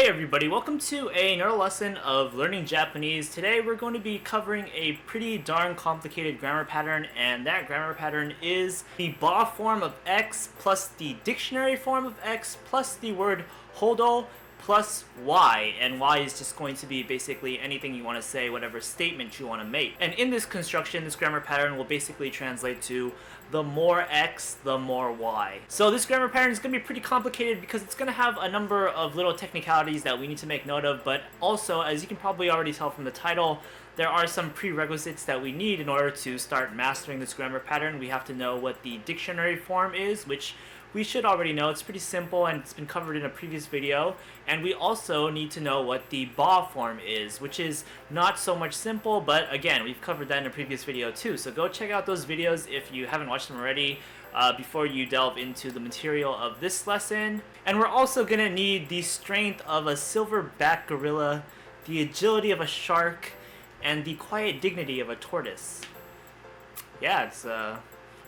Hey everybody, welcome to another lesson of learning Japanese. Today we're going to be covering a pretty darn complicated grammar pattern, and that grammar pattern is the ba form of X plus the dictionary form of X plus the word hodo plus Y, and Y is just going to be basically anything you want to say, whatever statement you want to make. And in this construction, this grammar pattern will basically translate to the more X, the more Y. So this grammar pattern is going to be pretty complicated because it's going to have a number of little technicalities that we need to make note of, but also, as you can probably already tell from the title, there are some prerequisites that we need in order to start mastering this grammar pattern. We have to know what the dictionary form is, which we should already know. It's pretty simple and it's been covered in a previous video. And we also need to know what the ba form is, which is not so much simple, but again, we've covered that in a previous video too. So go check out those videos if you haven't watched them already before you delve into the material of this lesson. And we're also gonna need the strength of a silverback gorilla, the agility of a shark, and the quiet dignity of a tortoise. Yeah, it's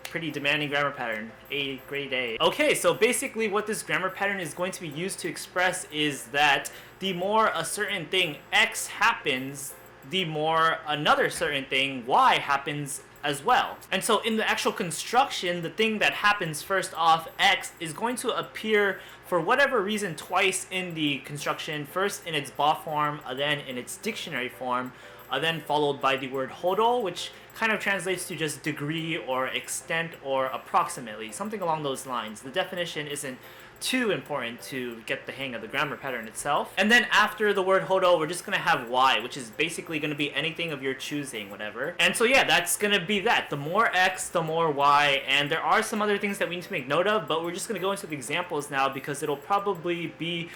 pretty demanding grammar pattern. A grade A. Okay, so basically what this grammar pattern is going to be used to express is that the more a certain thing X happens, the more another certain thing Y happens as well. And so in the actual construction, the thing that happens first off, X, is going to appear for whatever reason twice in the construction, first in its ba form, then in its dictionary form, then followed by the word hodo, which kind of translates to just degree or extent or approximately, something along those lines. The definition isn't too important to get the hang of the grammar pattern itself. And then after the word hodo, we're just gonna have Y, which is basically gonna be anything of your choosing, whatever. And so yeah, that's gonna be that. The more X, the more Y, and there are some other things that we need to make note of, but we're just gonna go into the examples now because it'll probably be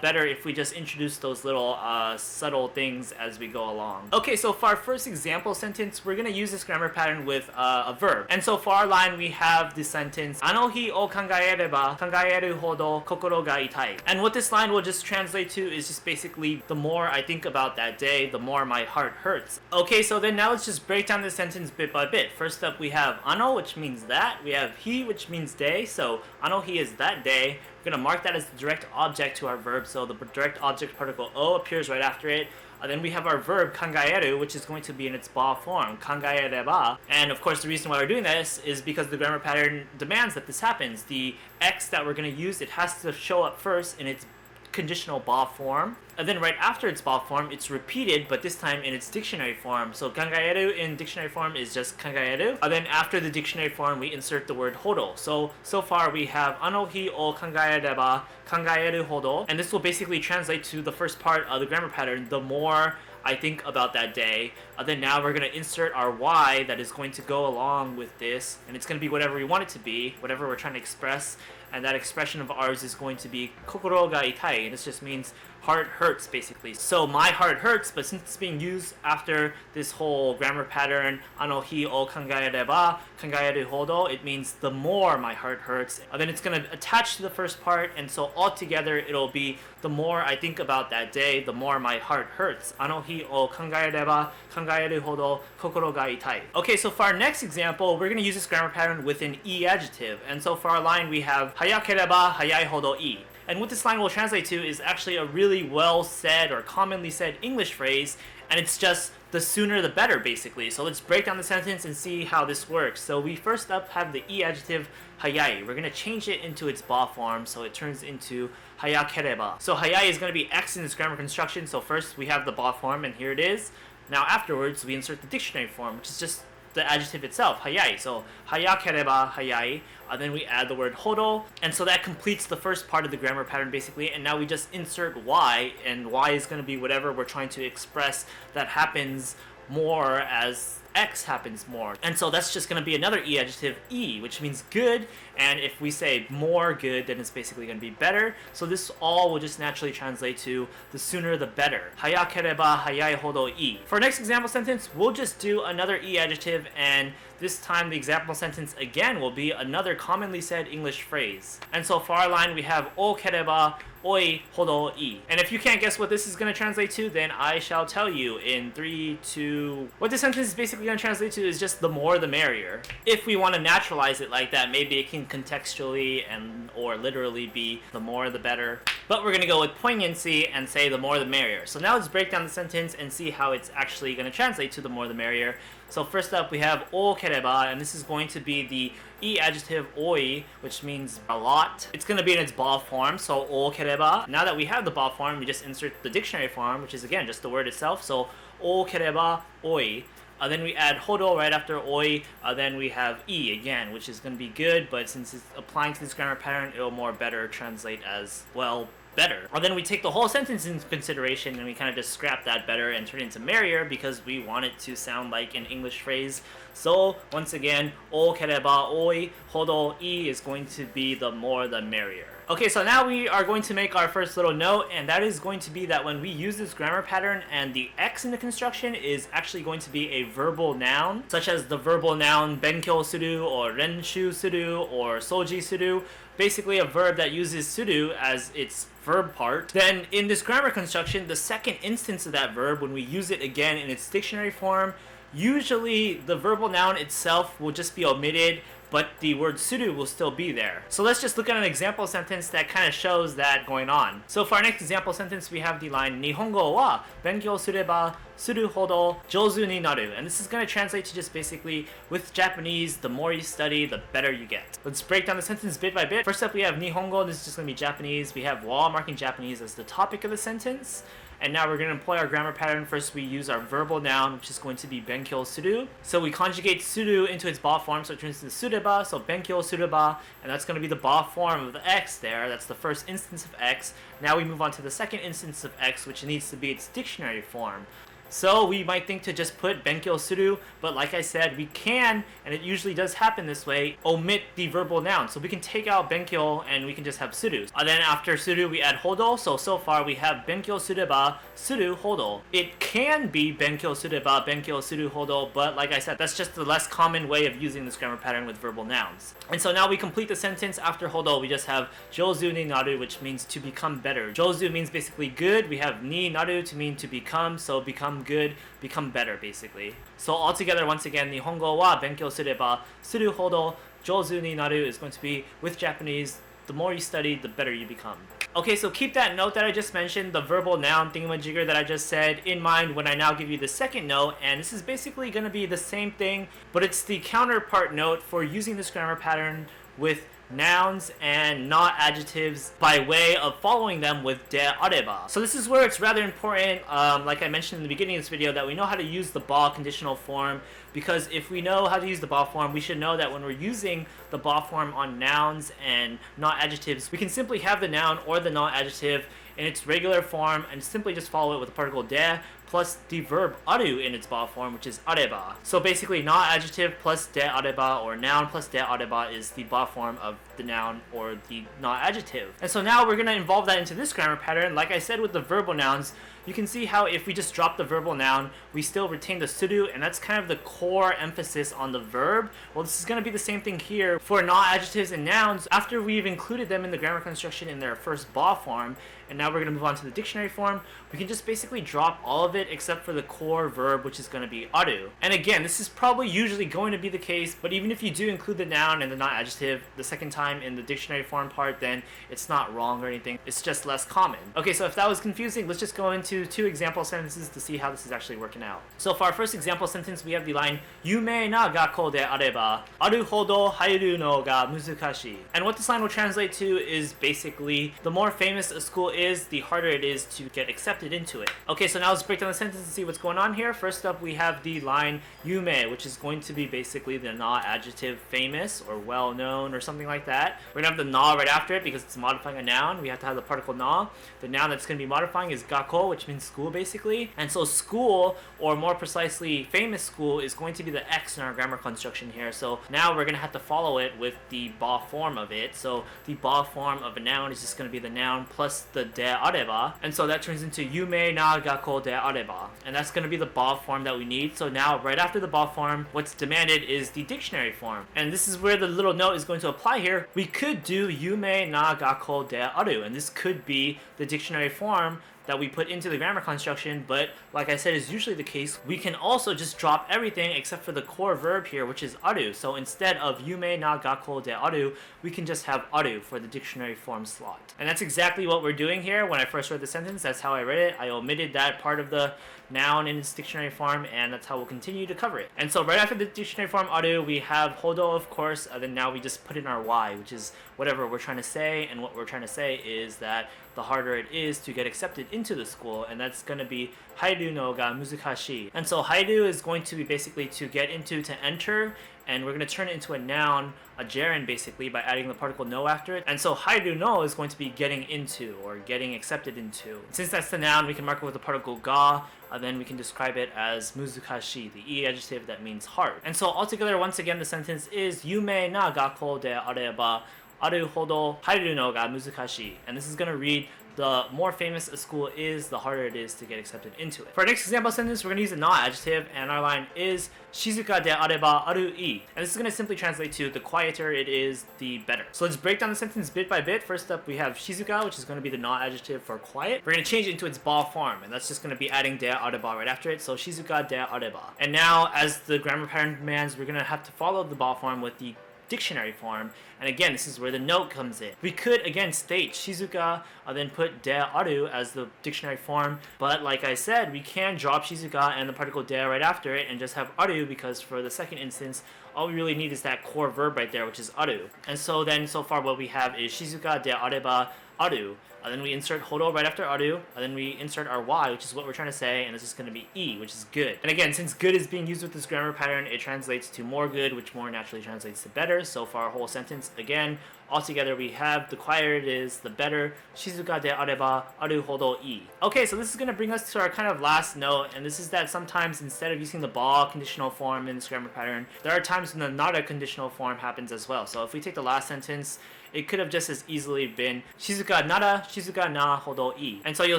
better if we just introduce those little subtle things as we go along. Okay, so for our first example sentence, we're gonna use this grammar pattern with a verb. And so for our line, we have the sentence, あの日を考えれば考えるほど心が痛い. And what this line will just translate to is just basically, the more I think about that day, the more my heart hurts. Okay, so then now let's just break down this sentence bit by bit. First up, we have あの, which means that. We have 日, which means day. So あの日 is that day. We're going to mark that as the direct object to our verb, so the direct object particle o appears right after it. Then we have our verb kangaeru, which is going to be in its ba form, kangaereba. And of course the reason why we're doing this is because the grammar pattern demands that this happens. The X that we're going to use, it has to show up first in its conditional ba form, and then right after its ba form, it's repeated, but this time in its dictionary form. So kangaeru in dictionary form is just kangaeru. And then after the dictionary form, we insert the word hodo. So far we have あの日を考えれば考えるほど, and this will basically translate to the first part of the grammar pattern, the more I think about that day. Then now we're going to insert our Y that is going to go along with this, and it's going to be whatever we want it to be, whatever we're trying to express, and that expression of ours is going to be kokoro ga itai, and this just means heart hurts, basically. So my heart hurts, but since it's being used after this whole grammar pattern, あの日を考えれば考えるほど, it means the more my heart hurts. And then it's going to attach to the first part, and so altogether it'll be the more I think about that day, the more my heart hurts. あの日を考えれば考えるほど心が痛い. Okay, so for our next example, we're going to use this grammar pattern with an E adjective. And so for our line, we have 早ければ早いほどいい. And what this line will translate to is actually a really well said or commonly said English phrase, and it's just the sooner the better, basically. So let's break down the sentence and see how this works. So we first up have the E adjective hayai. We're going to change it into its ba form, so it turns into Hayakereba. So hayai is going to be X in this grammar construction. So first we have the ba form, and here it is. Now afterwards we insert the dictionary form, which is just the adjective itself, hayai. So Hayakereba hayai. Then we add the word hodo, and so that completes the first part of the grammar pattern, basically. And now we just insert Y, and Y is going to be whatever we're trying to express that happens more as X happens more. And so that's just going to be another E adjective, E, which means good. And if we say more good, then it's basically going to be better. So this all will just naturally translate to the sooner the better. Hayakereba hayai hodo ii. For our next example sentence, we'll just do another E adjective, and this time the example sentence again will be another commonly said English phrase. And so for our line, we have Ookereba oi hodo ii. And if you can't guess what this is going to translate to, then I shall tell you in 3, 2... What this sentence is basically going to translate to is just the more the merrier. If we want to naturalize it like that, maybe it can contextually and or literally be the more the better. but we're going to go with poignancy and say the more the merrier. So now let's break down the sentence and see how it's actually going to translate to the more the merrier. So first up we have Ookereba, and this is going to be the e adjective oi, which means a lot. It's going to be in its ba form, so Ookereba. Now that we have the ba form, we just insert the dictionary form, which is again just the word itself, so Ookereba oi. Then we add hodo right after oi, then we have e again, which is going to be good, but since it's applying to this grammar pattern, it'll more better translate as, well, better. And then we take the whole sentence into consideration and we kind of just scrap that better and turn it into merrier because we want it to sound like an English phrase. So once again, Ookereba oi hodo i is going to be the more the merrier. Okay, so now we are going to make our first little note, and that is going to be that when we use this grammar pattern and the X in the construction is actually going to be a verbal noun, such as the verbal noun benkyou suru or renshu suru or soji suru, basically a verb that uses suru as its verb part, then in this grammar construction, the second instance of that verb, when we use it again in its dictionary form, usually the verbal noun itself will just be omitted, but the word suru will still be there. So let's just look at an example sentence that kind of shows that going on. So for our next example sentence, we have the line Nihongo wa benkyou sureba suru hodo jouzu ni naru. And this is going to translate to just basically, with Japanese, the more you study, the better you get. Let's break down the sentence bit by bit. First up, we have Nihongo. This is just going to be Japanese. We have wa marking Japanese as the topic of the sentence. And now we're going to employ our grammar pattern. First, we use our verbal noun, which is going to be benkyou suru. So we conjugate suru into its ba form, so it turns into sureba, so benkyou sureba, and that's going to be the ba form of the X there. That's the first instance of X. Now we move on to the second instance of X, which needs to be its dictionary form. So we might think to just put benkyou suru, but like I said, we can, and it usually does happen this way, omit the verbal noun. So we can take out benkyou and we can just have suru. And then after suru we add hodo, so far we have benkyou sureba, suru hodo. It can be benkyou sureba, benkyou suru hodo, but like I said, that's just the less common way of using this grammar pattern with verbal nouns. And so now we complete the sentence. After hodo we just have jouzu ni naru, which means to become better. Jouzu means basically good. We have ni naru to mean to become, so become good, become better basically. So altogether, once again, Nihongo wa benkyou sureba suru hodo jouzu ni naru is going to be, with Japanese, the more you study, the better you become. Okay, so keep that note that I just mentioned, the verbal noun thingamajigger that I just said, in mind when I now give you the second note, and this is basically going to be the same thing, but it's the counterpart note for using this grammar pattern with nouns and not adjectives by way of following them with de areba. So this is where it's rather important, like I mentioned in the beginning of this video, that we know how to use the ba conditional form, because if we know how to use the ba form, we should know that when we're using the ba form on nouns and not adjectives, we can simply have the noun or the not adjective in its regular form and simply just follow it with the particle de plus the verb aru in its ba form, which is areba. So basically, not adjective plus de areba, or noun plus de areba, is the ba form of the noun or the not adjective. And so now we're going to involve that into this grammar pattern. Like I said with the verbal nouns, you can see how if we just drop the verbal noun, we still retain the suru, and that's kind of the core emphasis on the verb. Well, this is going to be the same thing here for not adjectives and nouns. After we've included them in the grammar construction in their first ba form, and now we're going to move on to the dictionary form, we can just basically drop all of it except for the core verb, which is going to be aru. And again, this is probably usually going to be the case, but even if you do include the noun and the not adjective the second time in the dictionary form part, then it's not wrong or anything. It's just less common. Okay, so if that was confusing, let's just go into two example sentences to see how this is actually working out. So for our first example sentence, we have the line Yumei na gakkou de areba aru hodo hairu no ga muzukashi. And what this line will translate to is basically, the more famous a school is, the harder it is to get accepted into it. Okay, so now let's break down the sentence and see what's going on here. First up, we have the line yume, which is going to be basically the na adjective famous or well known or something like that. We're gonna have the na right after it because it's modifying a noun. We have to have the particle na. The noun that's going to be modifying is gakkou, which means school basically. And so school, or more precisely famous school, is going to be the X in our grammar construction here. So now we're going to have to follow it with the ba form of it. So the ba form of a noun is just going to be the noun plus the de areba. And so that turns into yume na gakkou de areba. And that's going to be the ba form that we need. So now right after the ba form, what's demanded is the dictionary form. And this is where the little note is going to apply here. We could do yume na gakkou de aru, and this could be the dictionary form, that we put into the grammar construction, but like I said is usually the case, we can also just drop everything except for the core verb here, which is aru. So instead of yume na gakko de aru, we can just have aru for the dictionary form slot. And that's exactly what we're doing here. When I first read the sentence, that's how I read it. I omitted that part of the noun in its dictionary form, and that's how we'll continue to cover it. And so right after the dictionary form aru, we have hodo, of course, and then now we just put in our y, which is whatever we're trying to say, and what we're trying to say is that the harder it is to get accepted into the school, and that's going to be hairu no ga muzukashii. And so hairu is going to be basically to get into, to enter, and we're going to turn it into a noun, a gerund basically, by adding the particle no after it. And so hairu no is going to be getting into, or getting accepted into. Since that's the noun, we can mark it with the particle ga, and then we can describe it as muzukashii, the e adjective that means hard. And so altogether, once again, the sentence is yume na gakko de areba aru hodo hairu no ga muzukashii. And this is going to read, the more famous a school is, the harder it is to get accepted into it. For our next example sentence, we're going to use a na adjective, and our line is shizuka de areba aru I. And this is going to simply translate to the quieter it is, the better. So let's break down the sentence bit by bit. First up, we have shizuka, which is going to be the na adjective for quiet. We're going to change it into its ba form, and that's just going to be adding de areba right after it. So shizuka de areba. And now, as the grammar pattern demands, we're going to have to follow the ba form with the dictionary form, and again, this is where the note comes in. We could again state shizuka, then put de aru as the dictionary form, but like I said, we can drop shizuka and the particle de right after it and just have aru, because for the second instance, all we really need is that core verb right there, which is aru. And so then, so far what we have is shizuka de areba aru, and then we insert hodo right after aru, and then we insert our y, which is what we're trying to say, and it's just going to be I, which is good. And again, since good is being used with this grammar pattern, it translates to more good, which more naturally translates to better. So for our whole sentence, again, altogether we have the quieter it is, the better. Shizuka de areba aru hodo I. Okay, so this is going to bring us to our kind of last note, and this is that sometimes instead of using the ba conditional form in this grammar pattern, there are times when the nara conditional form happens as well. So if we take the last sentence, it could have just as easily been shizuka nara, shizuka na hodo I. And so you'll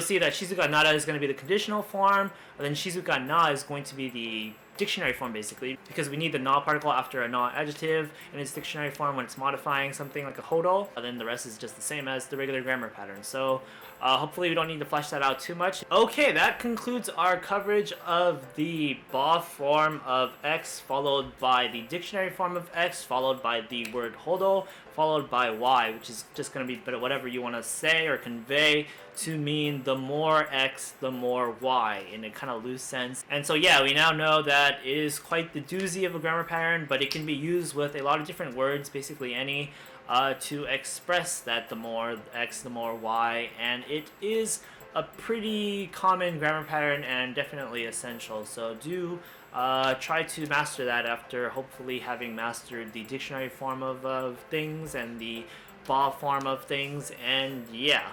see that shizuka nara is going to be the conditional form, and then shizuka na is going to be the dictionary form basically, because we need the na particle after a na adjective in its dictionary form when it's modifying something like a hodo, and then the rest is just the same as the regular grammar pattern. So hopefully we don't need to flesh that out too much. Okay, that concludes our coverage of the ba form of X, followed by the dictionary form of X, followed by the word hodo, followed by Y, which is just going to be whatever you want to say or convey to mean the more X, the more Y in a kind of loose sense. And so yeah, we now know that it is quite the doozy of a grammar pattern, but it can be used with a lot of different words, basically any, to express that the more X, the more Y, and it is a pretty common grammar pattern and definitely essential. So do try to master that after hopefully having mastered the dictionary form of things and the ba form of things, and yeah.